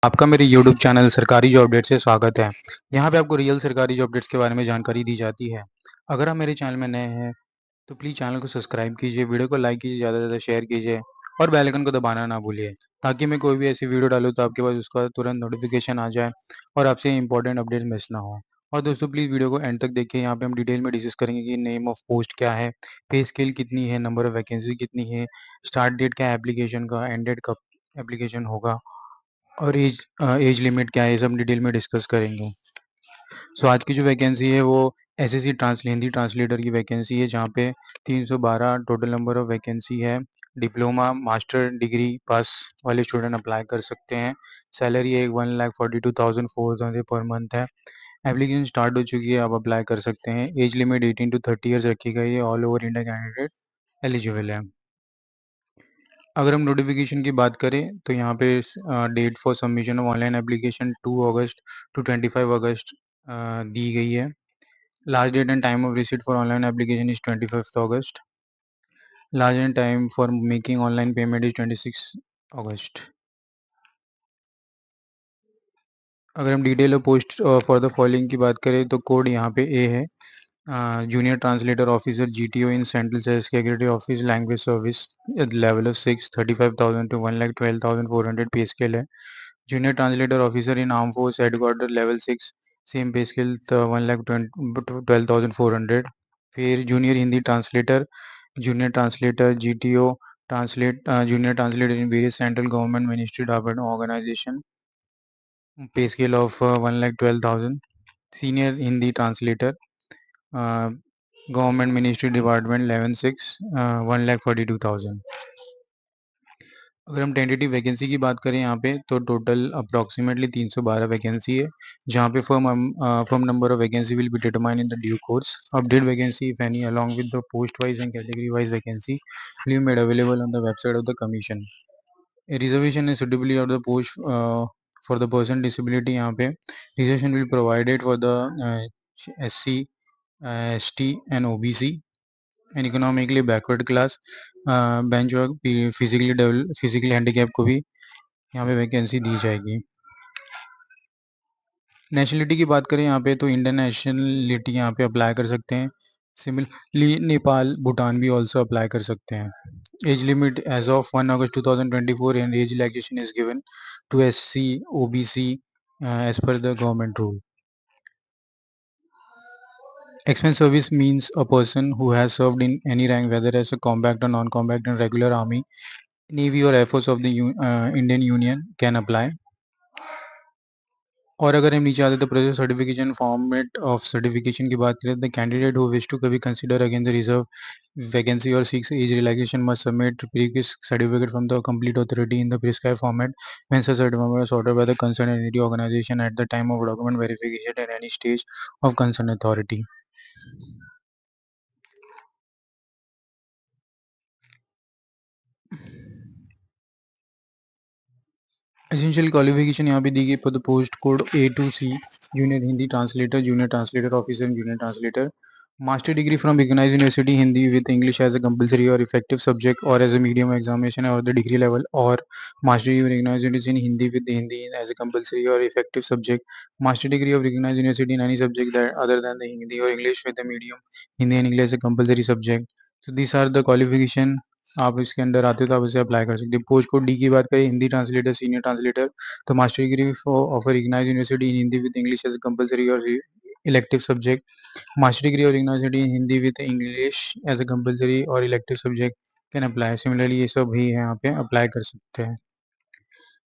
आपका मेरे YouTube channel सरकारी जॉब अपडेट से स्वागत है। यहाँ पे आपको रियल सरकारी जॉब अपडेट्स के बारे में जानकारी दी जाती है। अगर आप मेरे चैनल में नए हैं तो प्लीज़ चैनल को सब्सक्राइब कीजिए, वीडियो को लाइक कीजिए, ज़्यादा से ज़्यादा शेयर कीजिए और बेल आइकन को दबाना ना भूलिए ताकि मैं कोई भी ऐसी वीडियो डालूँ तो आपके पास उसका तुरंत नोटिफिकेशन आ जाए और आपसे इंपॉर्टेंट अपडेट मिस ना हो। और दोस्तों प्लीज़ वीडियो को एंड तक देखिए, यहाँ पे हम डिटेल में डिस्कस करेंगे कि नेम ऑफ पोस्ट क्या है, पे स्केल कितनी है, नंबर ऑफ वैकेंसी कितनी है, स्टार्ट डेट क्या है एप्लीकेशन का, एंड डेट कब एप्लीकेशन होगा और एज लिमिट क्या है, ये सब डिटेल में डिस्कस करेंगे। सो आज की जो वैकेंसी है वो एसएससी हिंदी ट्रांसलेटर की वैकेंसी है, जहाँ पे 312 टोटल नंबर ऑफ वैकेंसी है। डिप्लोमा मास्टर डिग्री पास वाले स्टूडेंट अप्लाई कर सकते हैं। सैलरी है 1,42,400 पर मंथ है। एप्लीकेशन स्टार्ट हो चुकी है, आप अप्लाई कर सकते हैं। एज लिमिट 18 to 30 ईयर्स रखी गई है। All over India candidate eligible है। अगर हम नोटिफिकेशन की बात करें तो यहाँ पे date for submission of online application 2 August to 25 August दी गई है। Last date and time of receipt for online application is 25 August. Last and time for making online payment is 26 August. अगर हम detail of post for the following की बात करें तो code यहाँ पे ए है। Junior translator officer JTO in central secretary office language service level of 6 35,000 to 1,12,400 pay scale है। Junior translator officer in arm force headquarter level 6 same pay scale 1,12,400। फिर junior translator JTO junior translator in various central government ministry department organisation pay scale of 1,12,000। Senior Hindi translator government ministry department 11/6 1,42,000। अगर हम tentative vacancy की बात करें यहाँ पे तो total approximately 312 vacancy है, जहाँ पे firm number of vacancy will be determine in the due course. Update vacancy if any along with the post wise and category wise vacancy will be made available on the website of the commission. A reservation is suitably of the post for the person disability, यहाँ पे reservation will be provided for the SC, ST and OBC and economically backward class bench और physically handicap को भी यहाँ पे vacancy दी जाएगी। Nationality की बात करें यहाँ पे तो इंडियन नेशनलिटी यहाँ पे अप्लाई कर सकते हैं। सिमिलरली नेपाल भूटान भी ऑल्सो अप्लाई कर सकते हैं। Age limit age of 1 August 2024 and age relaxation is given to SC OBC as per the government rule. Expense service means a person who has served in any rank, whether as a combat or non-combat in regular army, Navy or Air Force of the Indian Union can apply. और अगर हम नीचे आते तो process certification format of certification की बात करें तो कैंडिडेट हु विश टू कभी consider again the reserve vacancy or seeks age relaxation must submit previous certificate from the complete authority in the prescribed format when such certificate is ordered by the concerned entity organization at the time of document verification at any stage of concerned authority. Essential qualification यहाँ पे दी गई for the post code A2C junior translator officer and junior translator master degree from recognised university Hindi with English as a compulsory or effective subject or as a medium examination or the degree level or master degree recognised university in Hindi with Hindi as a compulsory or effective subject master degree of recognised university in any subject that other then the Hindi और English with the medium Hindi and English as a compulsory subject. So this are the qualification. आप इसके अंदर आते हो तो आप इसे apply कर सकते हैं। पोस्ट कोड डी की बात करें हिंदी ट्रांसलेटर सीनियर ट्रांसलेटर तो master degree of recognised university in Hindi with English as compulsory or elective subject master degree or university in Hindi with English as a compulsory or elective subject can apply. Similarly ये सब भी है यहाँ पे apply कर सकते हैं।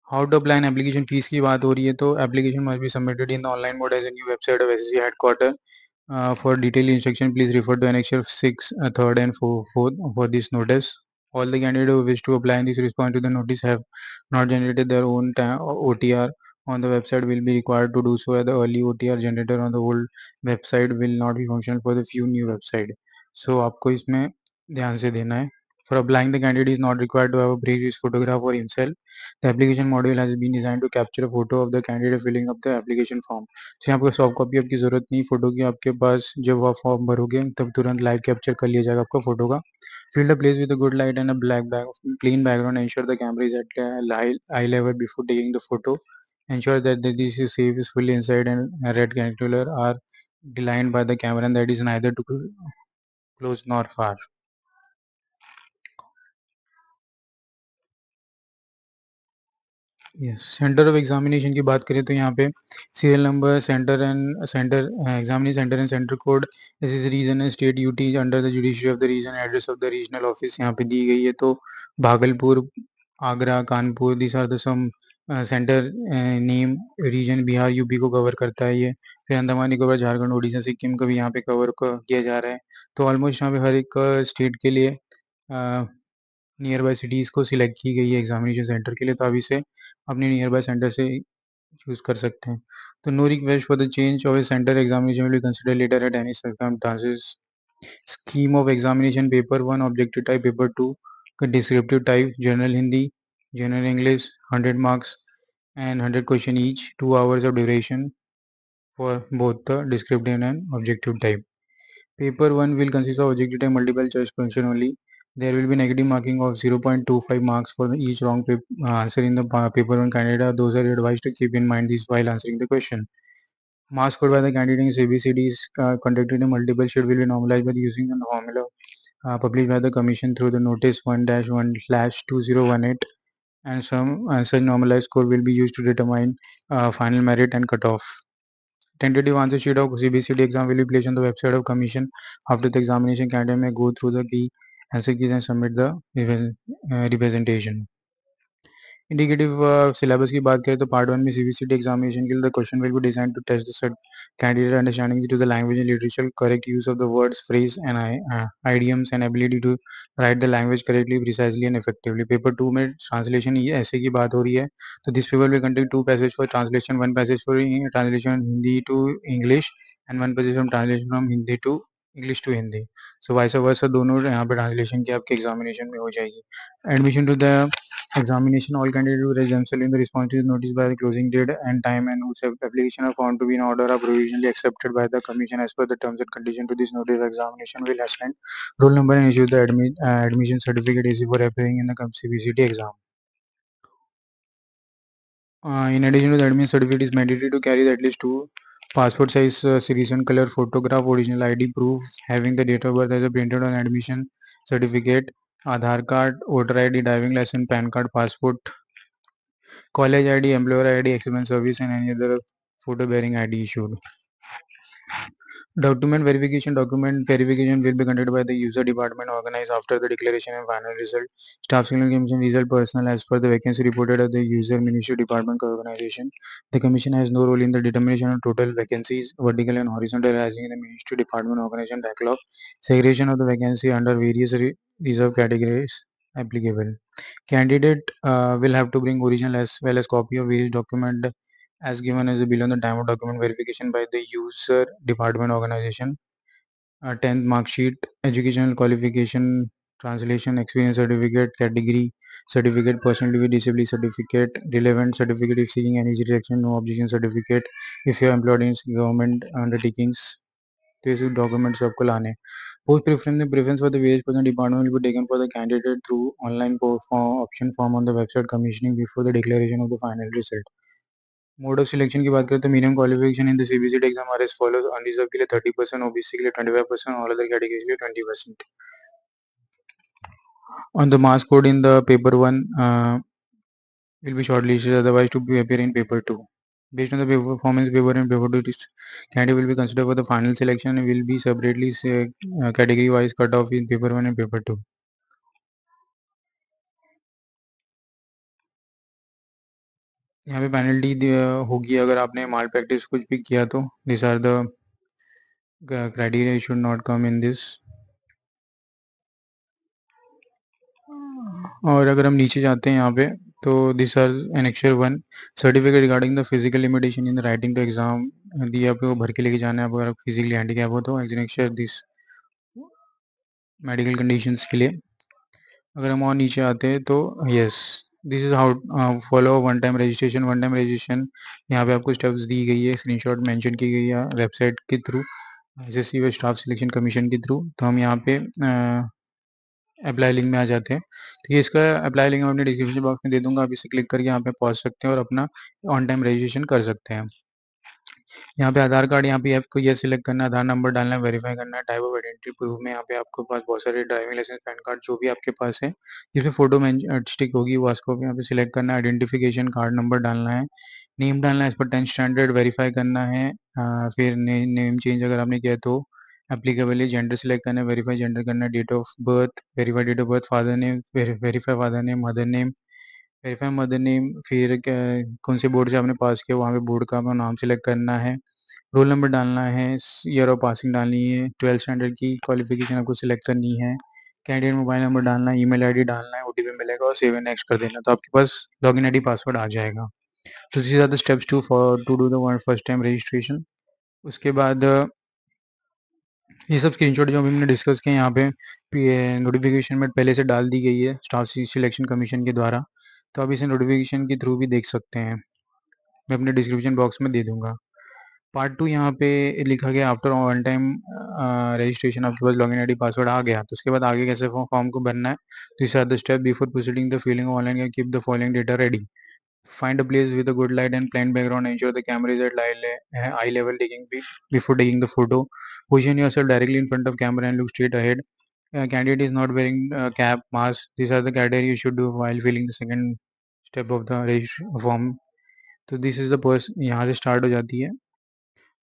How to apply an application fees की बात हो रही है तो application must be submitted in the online mode as a new website of SSC headquarter. For detailed instruction, please refer to Annexure 6, 3rd and 4th for this notice. All the candidates who wish to apply in this response to the notice have not generated their own OTR on the website will be required to do so, as the early OTR generator on the old website will not be functional for the few new website. So आपको इसमें ध्यान से देना है। For applying, the candidate is not required to have a previous photograph or himself. The application module has been designed to capture a photo of the candidate filling up the application form. तो यहाँ पर soft copy आपकी ज़रूरत नहीं, photo की आपके पास जब आप फॉर्म भरोगे तब तुरंत लाइव कैप्चर कर लिया जाएगा आपका फोटो का। Fill the place with a good light and a black plain background. Ensure the camera is at eye level before taking the photo. Ensure that this is safe is fully inside and red rectangular are delineed by the camera and that is neither too close nor far. Yes, centre of examination की बात करें तो यहाँ पे serial number, centre examination centre and centre code, this is region and state UT under the judiciary of the region, address of the regional office यहाँ पे दी गई है। तो Bhagalpur, Agra, Kanpur, this are the some centre name. Region Bihar UP को cover करता है ये। फिर अंडमान निकोबार, झारखंड, उड़ीसा, सिक्किम को भी यहाँ पे कवर किया जा रहा है। तो ऑलमोस्ट यहाँ पे हर एक स्टेट के लिए नियर बाय सिटीज़ को सिलेक्ट की गई है एग्जामिनेशन सेंटर के लिए। तो आप इसे अपने नियर बाय सेंटर से चूज कर सकते हैं। तो no request for the change of a centre, examination will be consider later at any circumstances. Scheme of examination, paper 1 objective type, paper 2 descriptive type, general Hindi, general English, 100 marks and 100 question each, 2 hours of duration for both the descriptive and objective type. Paper 1 will consist of objective type multiple choice question only. There will be negative marking of 0.25 marks for each wrong answer in the paper 1 candidate. Those are advised to keep in mind this while answering the question. Marks scored by the candidate in CBCD is conducted in multiple sheet will be normalized by using the formula published by the commission through the notice 1-1/2018, and some such normalized score will be used to determine final merit and cutoff. Tentative answer sheet of CBCD exam will be placed on the website of commission. After the examination, candidate may go through the key answer keys and submit the representation. Indicative syllabus की बात करें तो part 1 में CBCT examination के लिए the question will be designed to test the candidate understanding to the language and literature, correct use of the words, phrase and idioms and ability to write the language correctly, precisely and effectively. Paper 2 में translation ऐसे की बात हो रही है तो this paper will contain 2 passage for translation, 1 passage for translation Hindi to English and 1 passage from translation from Hindi to English to Hindi. So vice versa दोनों यहाँ पे ट्रांसलेशन की आपके एग्जामिनेशन में हो जाएगी। Admission to the examination, all candidates who raise themselves in the response is noticed by the closing date and time and whose application are found to be in order are provisionally accepted by the commission as per the terms and conditions to this notice. Examination will assign roll number and issue the admission certificate easy for appearing in the CBCT exam. In addition to the admission certificate, is mandatory to carry at least 2 passport size recent color photograph, original ID proof having the date of birth as a printed on admission certificate, Aadhaar card, voter ID, driving license, PAN card, passport, college ID, employer ID, expense service, and any other photo bearing ID issued. Document verification will be conducted by the user department organized after the declaration and final result. Staff selection commission result personal as per the vacancy reported at the user ministry department organization. The commission has no role in the determination of total vacancies, vertical and horizontal, arising in the ministry department organization backlog. Segregation of the vacancy under various reserve categories applicable. Candidate will have to bring original as well as copy of various document as given as below the time of document verification by the user department organization. 10th mark sheet, educational qualification, translation, experience certificate, category certificate, personal disability certificate, relevant certificate if seeking any rejection, no objection certificate if you are employed in government undertakings. तो ये documents आपको लाने। Post preference for the various person department will be taken for the candidate through online option form on the website commissioning before the declaration of the final result. Mode of selection की बात करें तो minimum qualification in the CBCT exam are as follows. Unreserve के लिए 30%, OBC के लिए 25%, all other category के लिए 20%. On the mass code in the paper 1 will be shortlisted, otherwise to be appear in paper 2. Based on the performance paper and paper 2, candidate will be considered for the final selection and will be separately category wise cut off in paper 1 and paper 2. यहाँ पे penalty होगी अगर आपने माल practice कुछ भी किया तो। This are the criteria should not come in this. और अगर हम नीचे जाते हैं यहाँ पे तो this are annexure 1 certificate regarding the physical limitation in the writing to exam, यदि आपको भर के लेके जाना है अगर फिजिकली हैंडीकैप हो तो एनेक्चर दिस मेडिकल कंडीशंस के लिए। अगर हम और नीचे आते हैं तो yes this is how follow one time registration. यहाँ पे आपको स्टेप्स दी गई है, स्क्रीनशॉट मेंशन की गई है वेबसाइट के थ्रू, एसएससी व स्टाफ सिलेक्शन कमीशन के थ्रू। तो हम यहाँ पे अप्लाई लिंक में आ जाते हैं। तो ये इसका अप्लाई लिंक मैं अपने डिस्क्रिप्शन बॉक्स में दे दूँगा, आप इसे क्लिक करके यहाँ पे पहुँच सकते हैं और अपना ऑन टाइम रजिस्ट्रेशन कर सकते हैं। यहाँ पे आधार कार्ड, यहाँ पे आपको ये सिलेक्ट करना है, आधार नंबर डालना है, वेरीफाई करना है, टाइप ऑफ आइडेंटिटी प्रूफ में यहाँ पे आपके पास बहुत सारे ड्राइविंग लाइसेंस, पैन कार्ड जो भी आपके पास है, जिसमें फोटो स्टिक होगी वो आपको यहाँ पे सिलेक्ट करना है, आइडेंटिफिकेशन कार्ड नंबर डालना है, नेम डालना है as per 10th standard, verify करना है, फिर नेम चेंज अगर आपने किया तो एप्लीकेबल है, जेंडर सिलेक्ट करना है, वेरीफाई जेंडर करना है, date of birth, verify date of birth, father name, verify father name, mother name, verify mother name, फिर कौन से बोर्ड से आपने पास किया वहाँ पे बोर्ड का अपना नाम सिलेक्ट करना है, रोल नंबर डालना है, ईयर ऑफ पासिंग डालनी है, 12th स्टैंडर्ड की क्वालिफिकेशन आपको सिलेक्ट करनी है, कैंडिडेट मोबाइल नंबर डालना है, ईमेल आईडी डालना है, ओटीपी मिलेगा और सेव एंड नेक्स्ट कर देना, तो आपके पास लॉगिन आईडी पासवर्ड आ जाएगा। तो this are the steps to do the first time registration. उसके बाद ये सब स्क्रीनशॉट जो अभी हमने डिस्कस किए यहाँ पे नोटिफिकेशन में पहले से डाल दी गई है स्टाफ सिलेक्शन कमीशन के द्वारा, तो आप इसे नोटिफिकेशन के थ्रू भी देख सकते हैं, मैं अपने डिस्क्रिप्शन बॉक्स में दे दूंगा। पार्ट 2 यहाँ पे लिखा गया आफ्टर वन टाइम रजिस्ट्रेशन आपके पास लॉगिन आईडी पासवर्ड आ गया, तो उसके बाद आगे कैसे फॉर्म को भरना है, तो this are the step before proceeding the filling online, keep the following data ready, find a place with a good light and plain background, ensure the camera is at eye level taking before taking the photo, position yourself directly in front of camera and look straight ahead, candidate is not wearing cap mask, these are the criteria you should do while filling the second step of the form। तो this is the यहाँ से start हो जाती है,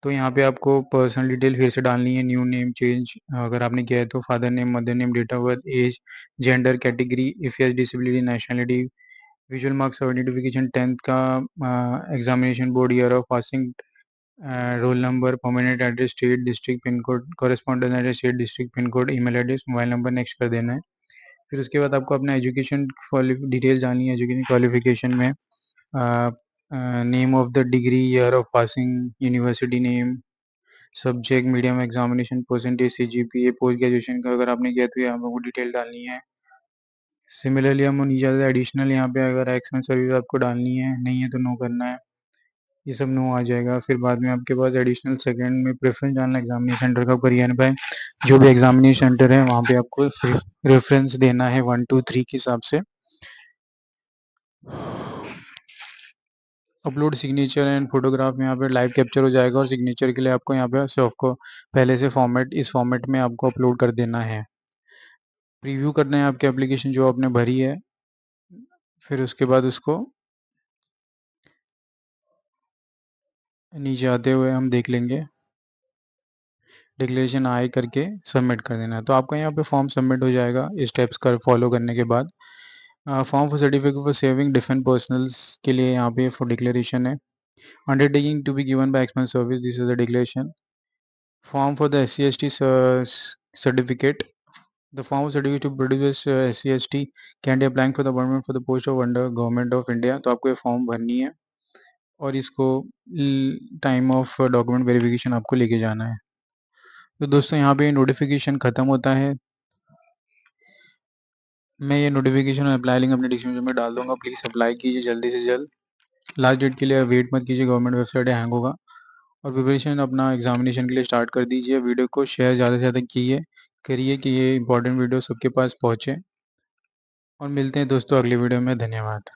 तो यहाँ पे आपको पर्सनल डिटेल फिर से डालनी है, न्यू नेम चेंज अगर आपने किया है तो, father name, mother name, date of birth, age, gender, category, if yes disability, nationality, visual marks of identification, 10th का examination board, year of passing, roll number, permanent address, state, district, pin code, correspondence address, state, district, pin code, email address, mobile number, next कर देना है। फिर उसके बाद आपको अपना education details डालनी है, एजुकेशन क्वालिफिकेशन में name of the degree, year of passing, university name, subject, medium examination, percentage, CGPA, post graduation का अगर आपने किया तो यहाँ पर वो डिटेल डालनी है। सिमिलरली हम नीचे एडिशनल यहाँ पे अगर एक्सपेंस सर्विस आपको डालनी है, नहीं है तो नो करना है, ये सब नो आ जाएगा। फिर बाद में आपके पास एडिशनल सेकंड में प्रेफरेंस डालना, एग्जामिनेशन सेंटर का करियर पे जो भी एग्जामिनेशन सेंटर है वहाँ पे आपको रेफरेंस देना है 1 2 3 के हिसाब से। अपलोड सिग्नेचर एंड फोटोग्राफ में यहाँ पे लाइव कैप्चर हो जाएगा और सिग्नेचर के लिए आपको यहाँ पे सॉफ्ट को पहले से इस फॉर्मेट में आपको अपलोड कर देना है। प्रीव्यू करना है आपकी एप्लीकेशन जो आपने भरी है, फिर उसके बाद उसको नीचे आते हुए हम देख लेंगे, डिक्लेरेशन आई करके सबमिट कर देना है, तो आपका यहाँ पे फॉर्म सबमिट हो जाएगा स्टेप्स कर फॉलो करने के बाद। Form for certificate for saving defence personnels के लिए यहाँ पे फॉर डिक्लेरेशन है, undertaking to be given by expense service, this is the declaration. Form for the SC/ST certificate, the form certificate to produce SC/ST candidate applying for the appointment for the post of under government of India, तो आपको ये form भरनी है और इसको time of document verification आपको लेके जाना है। तो दोस्तों यहाँ पे नोटिफिकेशन ख़त्म होता है, मैं ये नोटिफिकेशन अप्लाई लिंक अपने डिस्क्रिप्शन में डाल दूंगा, प्लीज़ अप्लाई कीजिए जल्दी से जल्द, लास्ट डेट के लिए वेट मत कीजिए, गवर्नमेंट वेबसाइट हैंग होगा। और प्रिपरेशन अपना एग्जामिनेशन के लिए स्टार्ट कर दीजिए, वीडियो को शेयर ज़्यादा से ज़्यादा करिए कि ये इंपॉर्टेंट वीडियो सबके पास पहुँचे, और मिलते हैं दोस्तों अगली वीडियो में, धन्यवाद।